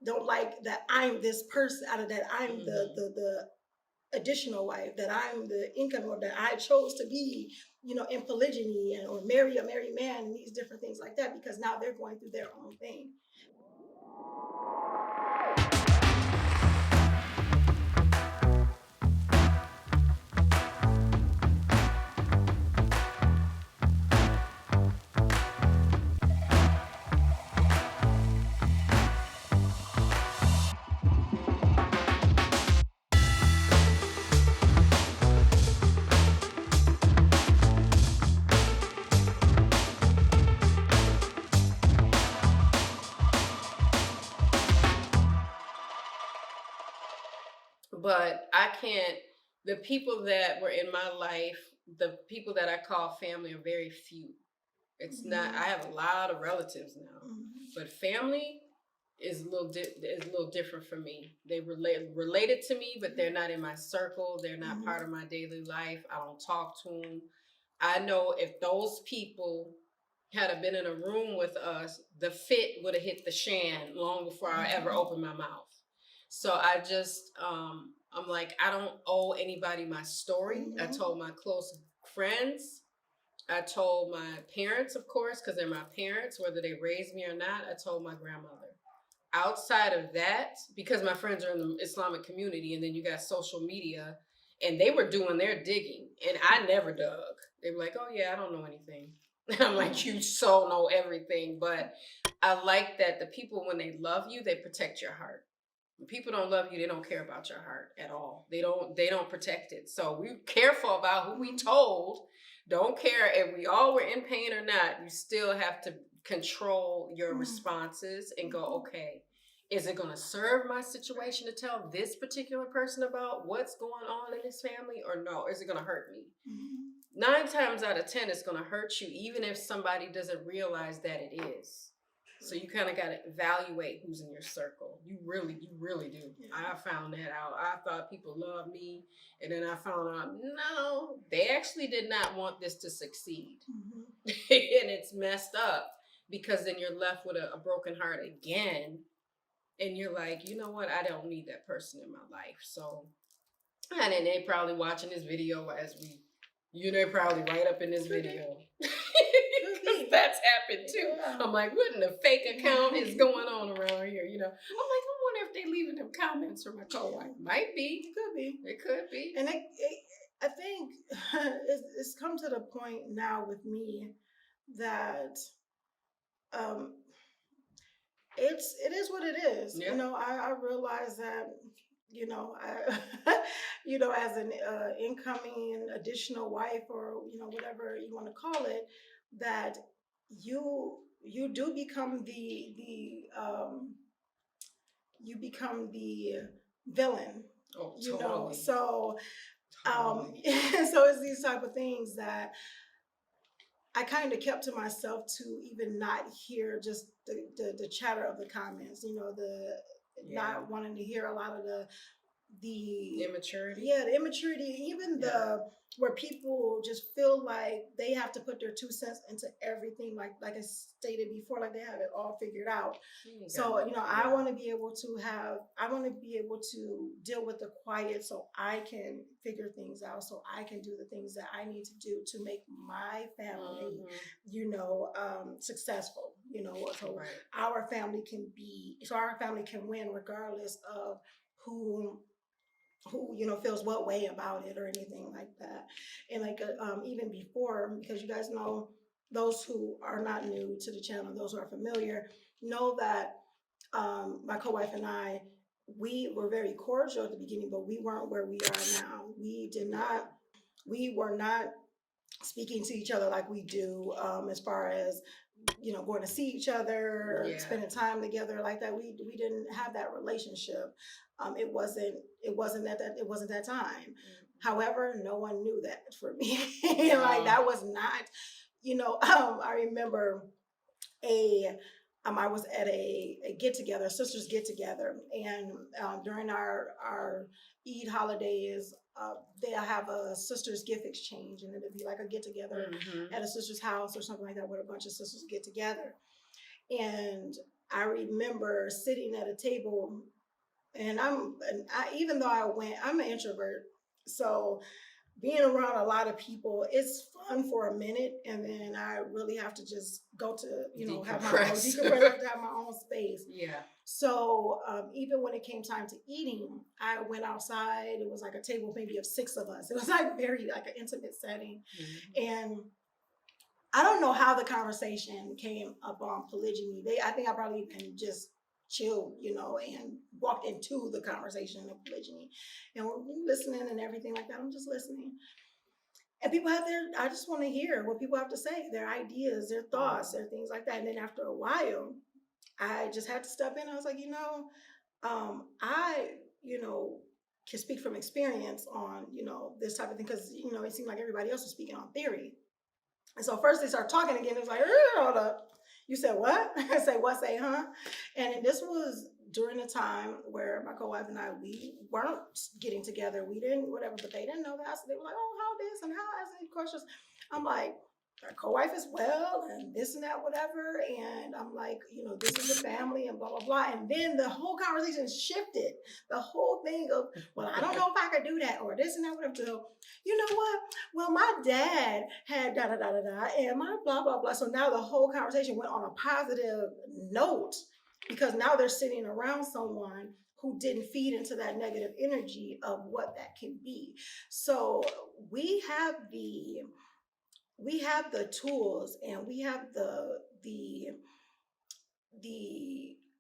don't like that I'm this person, out of that I'm the additional wife, that I'm the income, or that I chose to be, in polygyny, or marry a married man, and these different things like that, because now they're going through their own thing. But I can't, the people that were in my life, the people that I call family, are very few. It's not, I have a lot of relatives now, but family is a little different for me. They related to me, but they're not in my circle. They're not part of my daily life. I don't talk to them. I know if those people had been in a room with us, the fit would have hit the shan long before I ever opened my mouth. So I just, I'm like, I don't owe anybody my story. I told my close friends. I told my parents, of course, because they're my parents, whether they raised me or not. I told my grandmother. Outside of that, because my friends are in the Islamic community, and then you got social media, and they were doing their digging, and I never dug. They were like, oh yeah, I don't know anything. I'm like, you so know everything. But I like that the people, when they love you, they protect your heart. When people don't love you, they don't care about your heart at all. They don't protect it. So we're careful about who we told. Don't care if we all were in pain or not. You still have to control your responses and go, okay, is it going to serve my situation to tell this particular person about what's going on in this family, or no? Is it going to hurt me? 9 times out of 10, it's going to hurt you, even if somebody doesn't realize that it is. So you kind of got to evaluate who's in your circle. You really do. Yeah. I found that out. I thought people loved me, and then I found out, no, they actually did not want this to succeed. And it's messed up, because then you're left with a broken heart again, and you're like, you know what? I don't need that person in my life. So, and then they probably watching this video as we, they're probably right up in this video. That's happened too. Yeah. I'm like, what in the fake account is going on around here? I'm like, I wonder if they leaving them comments for my co-wife. Might be. It could be. It could be. And I think it's come to the point now with me that it is what it is. Yeah. I realize that, as an incoming additional wife, or whatever you want to call it, that you do become you become the villain. Oh, totally. So so it's these type of things that I kind of kept to myself, to even not hear just the chatter of the comments, not wanting to hear a lot of the immaturity. Yeah, the immaturity, even the where people just feel like they have to put their 2 cents into everything, like I stated before, like they have it all figured out. So I want to be able to deal with the quiet, so I can figure things out, so I can do the things that I need to do to make my family successful, so our family can win, regardless of who feels what way about it or anything like that. And even before, because you guys know, those who are not new to the channel, those who are familiar, know that my co-wife and I, we were very cordial at the beginning, but we weren't where we are now. We were not speaking to each other like we do, as far as going to see each other, spending time together like that. We didn't have that relationship. It wasn't that time. However, no one knew that for me. Like that was not, I remember I was at a get together, sisters get together, and during our Eid holidays, they'll have a sisters gift exchange, and it'll be like a get together at a sister's house or something like that, where a bunch of sisters get together. And I remember sitting at a table, and even though I'm an introvert, so being around a lot of people, it's fun for a minute, and then I really have to just go to, have my own decompress, have to have my own space. Yeah. So even when it came time to eating, I went outside. It was like a table maybe of 6 of us. It was like very like an intimate setting. And I don't know how the conversation came up on polygyny. I think I probably even just chilled, and walked into the conversation of polygyny. And we're listening and everything like that. I'm just listening. And people I just want to hear what people have to say, their ideas, their thoughts, their things like that. And then after a while, I just had to step in. I was like, I, can speak from experience on, this type of thing, because, it seemed like everybody else was speaking on theory. And so first they start talking again. It was like, hold up. You said what? I say what? Say, huh? And this was during the time where my co-wife and I, we weren't getting together. We didn't, whatever, but they didn't know that. So they were like, oh, how this and how, ask any questions. I'm like, our co-wife is well, and this and that, whatever. And I'm like, this is the family and blah, blah, blah. And then the whole conversation shifted. The whole thing of, well, I don't know if I could do that, or this and that, whatever. So, you know what? Well, my dad had da, da, da, da, da, and my blah, blah, blah. So now the whole conversation went on a positive note, because now they're sitting around someone who didn't feed into that negative energy of what that can be. So we have the tools, and we have the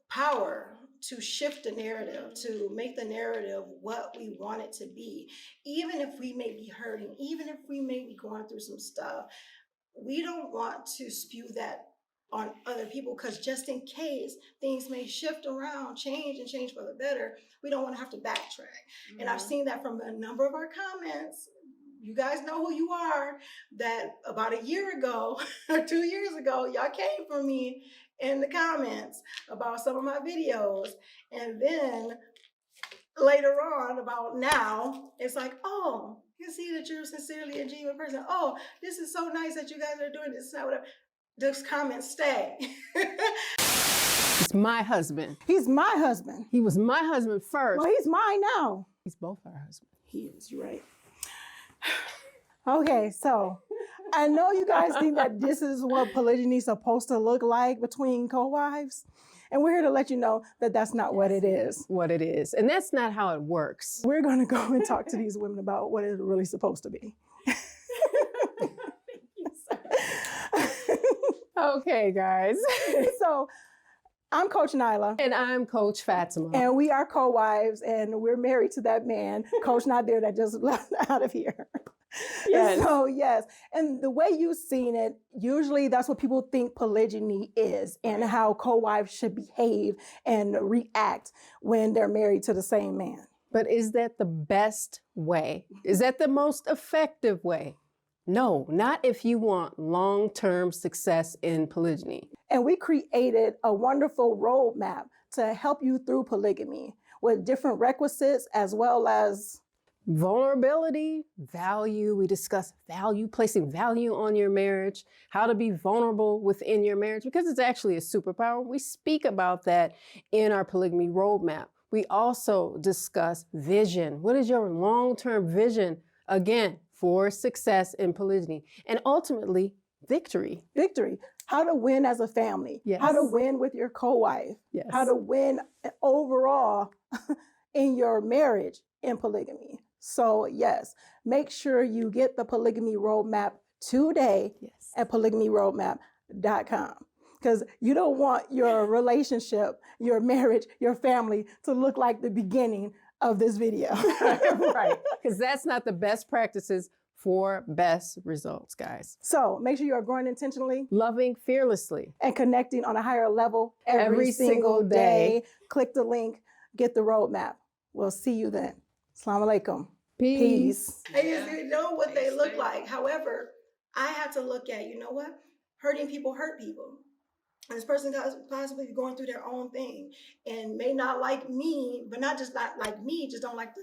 power to shift the narrative, to make the narrative what we want it to be. Even if we may be hurting, even if we may be going through some stuff, we don't want to spew that on other people, because just in case things may shift around, change for the better, we don't want to have to backtrack. And I've seen that from a number of our comments. You guys know who you are, that about a year ago or 2 years ago, y'all came for me in the comments about some of my videos. And then later on, about now, it's like, oh, you see that you're sincerely a genuine person. Oh, this is so nice that you guys are doing this. Not whatever. Those comments stay. He's my husband. He's my husband. He was my husband first. Well, he's mine now. He's both our husbands. He is, you're right. Okay, so I know you guys think that this is what polygyny is supposed to look like between co-wives. And we're here to let you know that that's not what it is. What it is. And that's not how it works. We're going to go and talk to these women about what it's really supposed to be. Okay, guys. So I'm Coach Nyla. And I'm Coach Fatimah. And we are co-wives, and we're married to that man, Coach Nazir, that just left out of here. Yes. So, yes. And the way you've seen it, usually that's what people think polygyny is, and how co-wives should behave and react when they're married to the same man. But is that the best way? Is that the most effective way? No, not if you want long-term success in polygyny. And we created a wonderful roadmap to help you through polygamy with different requisites, as well as vulnerability, value. We discuss value, placing value on your marriage, how to be vulnerable within your marriage, because it's actually a superpower. We speak about that in our polygamy roadmap. We also discuss vision. What is your long-term vision, again, for success in polygyny? And ultimately, victory. Victory. How to win as a family. Yes. How to win with your co-wife. Yes. How to win overall in your marriage in polygamy. So yes, make sure you get the polygamy roadmap today at polygamyroadmap.com. Because you don't want your relationship, your marriage, your family to look like the beginning of this video. Right. Because that's not the best practices for best results, guys. So make sure you are growing intentionally, loving fearlessly, and connecting on a higher level every single day. Click the link, get the roadmap. We'll see you then. Assalamu alaikum. Peace. I just know what they look like. However, I had to look at, you know what? Hurting people hurt people. And this person could possibly be going through their own thing and may not like me, but not like me, just don't like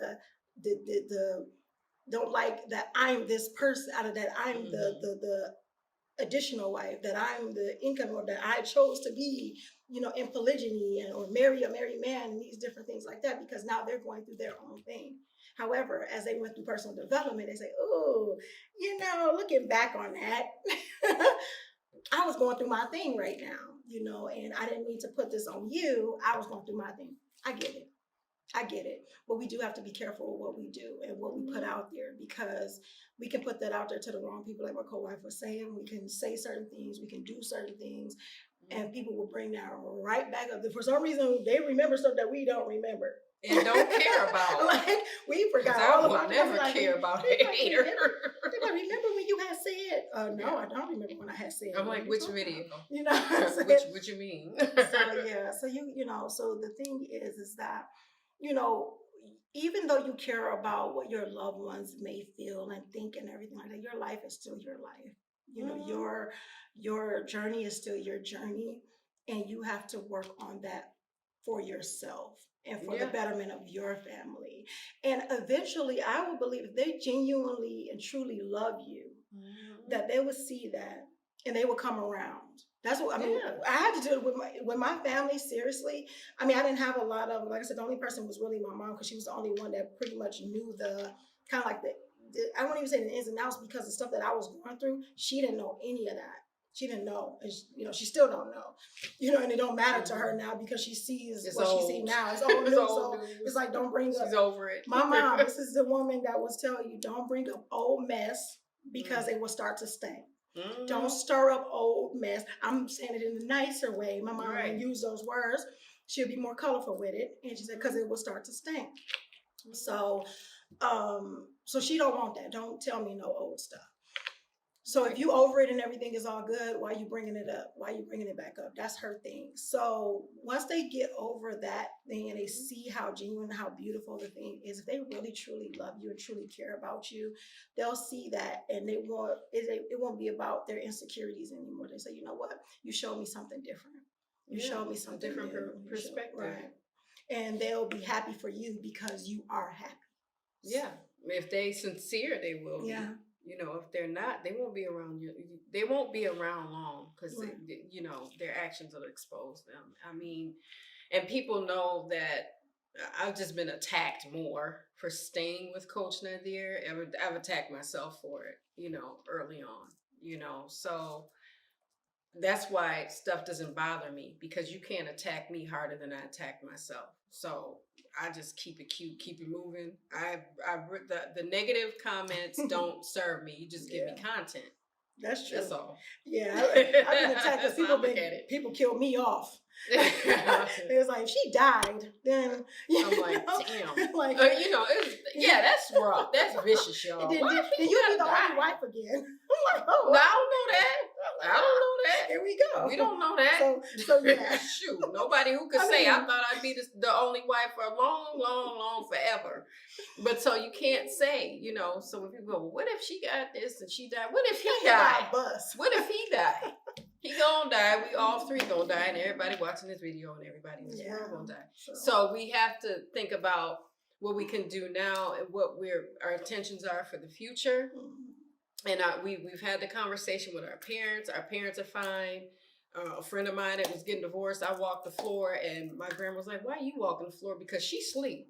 don't like that I'm this person, out of that I'm the additional wife, that I'm the income, or that I chose to be, in polygyny, or marry a married man, and these different things like that, because now they're going through their own thing. However, as they went through personal development, they say, oh, looking back on that, I was going through my thing right now, and I didn't mean to put this on you. I was going through my thing. I get it. But we do have to be careful with what we do and what we put out there, because we can put that out there to the wrong people, like my co-wife was saying. We can say certain things, we can do certain things, and people will bring that right back up. For some reason, they remember stuff that we don't remember. And don't care about. Like, we forgot all about it. I would never care about it either. Remember when you had said, no, I don't remember when I had said. I'm like, which video? What you mean? So the thing is that, even though you care about what your loved ones may feel and think and everything like that, your life is still your life. Your journey is still your journey, and you have to work on that for yourself and for the betterment of your family. And eventually, I will believe, if they genuinely and truly love you, that they will see that and they will come around. That's what I mean. I had to do it with my family. Seriously, I mean, I didn't have a lot of, like I said, the only person was really my mom, because she was the only one that pretty much knew the kind of like I won't even say the ins and outs, because the stuff that I was going through, she didn't know any of that. She didn't know, and she still don't know, and it don't matter to her now, because she sees what she sees now. It's old news, so it's like, don't bring up. She's over it. My mom, this is the woman that was telling you, don't bring up old mess, because it will start to stink. Don't stir up old mess. I'm saying it in a nicer way. My mom would use those words. She'll be more colorful with it, and she said, because it will start to stink. So she don't want that. Don't tell me no old stuff. So if you over it and everything is all good, why are you bringing it up? Why are you bringing it back up? That's her thing. So once they get over that thing and they see how genuine, how beautiful the thing is, if they really truly love you and truly care about you, they'll see that, and it won't be about their insecurities anymore. They say, you know what? You showed me something different. You showed me something different perspective. Right. And they'll be happy for you because you are happy. Yeah. If they sincere, they will be. Yeah. If they're not, they won't be around you. They won't be around long, because, their actions will expose them. I mean, and people know that I've just been attacked more for staying with Coach Nazir. I've attacked myself for it, early on, so that's why stuff doesn't bother me, because you can't attack me harder than I attack myself. So I just keep it cute, keep it moving. The negative comments don't serve me. You just give me content. That's true. That's all. Yeah, I've been attacked because people killed me off. It was like, if she died, then I'm like, damn. Like, that's rough. That's vicious, y'all. Then you be the only wife again. I'm like, oh, no, I don't know that. I don't know that. Here we go. We don't know that. So yeah. Shoot, nobody who could say I thought I'd be the only wife for a long, long, long forever. But so you can't say, so when people go, well, what if she got this and she died? What if he died? What if he died? He gonna die. We all three gonna die, and everybody watching this video and everybody in this world gonna die. So we have to think about what we can do now and what our intentions are for the future. And we've had the conversation with our parents. Our parents are fine. A friend of mine that was getting divorced, I walked the floor, and my grandma was like, "Why are you walking the floor?" Because she sleep.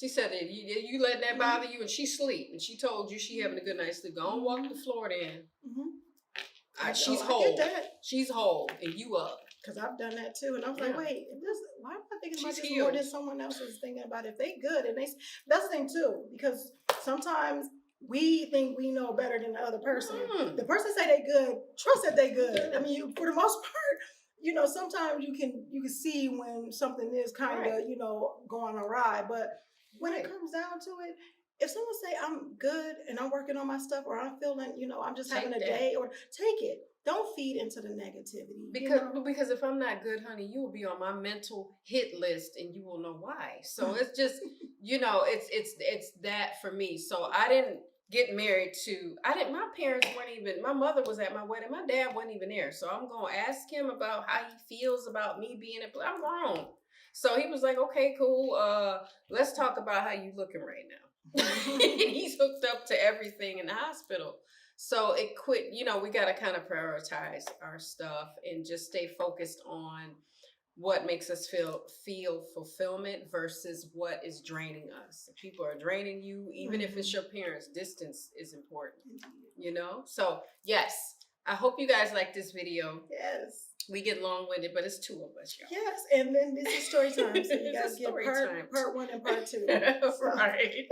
She said, "You letting that bother you?" And she sleep. And she told you she having a good night's sleep. Go on, walk the floor then. She's whole. She's whole, and you up. Because I've done that too, and I was like, wait, why am I thinking about this more than someone else is thinking about it? If they good, and that's the thing too, because sometimes we think we know better than the other person. The person say they good, trust that they good. I mean, for the most part, sometimes you can see when something is kind of going awry, but when it comes down to it, if someone say I'm good and I'm working on my stuff, or I'm feeling, I'm just having a day, or take it. Don't feed into the negativity. Because if I'm not good, honey, you will be on my mental hit list, and you will know why. So it's just, it's that for me. So I didn't get married my parents weren't even, my mother was at my wedding. My dad wasn't even there. So I'm going to ask him about how he feels about me being I'm grown. So he was like, okay, cool. Let's talk about how you looking right now. He's hooked up to everything in the hospital. So we got to kind of prioritize our stuff and just stay focused on what makes us feel fulfillment versus what is draining us. If people are draining you, even if it's your parents, distance is important, So yes, I hope you guys like this video. Yes. We get long-winded, but it's 2 of us, y'all. Yes, and then this is story time, so you guys get part 1 and part 2. So. Right.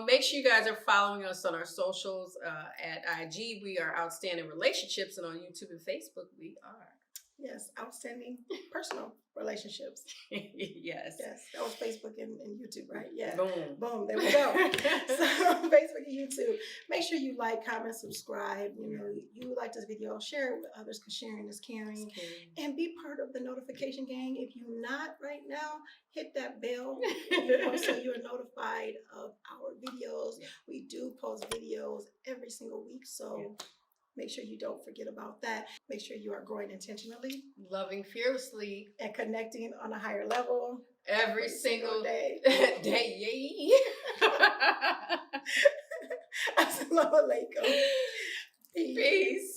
Make sure you guys are following us on our socials. At IG, we are Outstanding Relationships, and on YouTube and Facebook, we are. Yes, Outstanding Personal Relationships. Yes. Yes, that was Facebook and YouTube, right? Yeah. Boom. Boom, there we go. So Facebook and YouTube. Make sure you like, comment, subscribe. You like this video, share it with others because sharing is caring. And be part of the notification gang. If you're not right now, hit that bell so you're notified of our videos. Yeah. We do post videos every single week, so make sure you don't forget about that. Make sure you are growing intentionally, loving fearlessly, and connecting on a higher level every single day. Yay! Assalamu alaikum. Peace.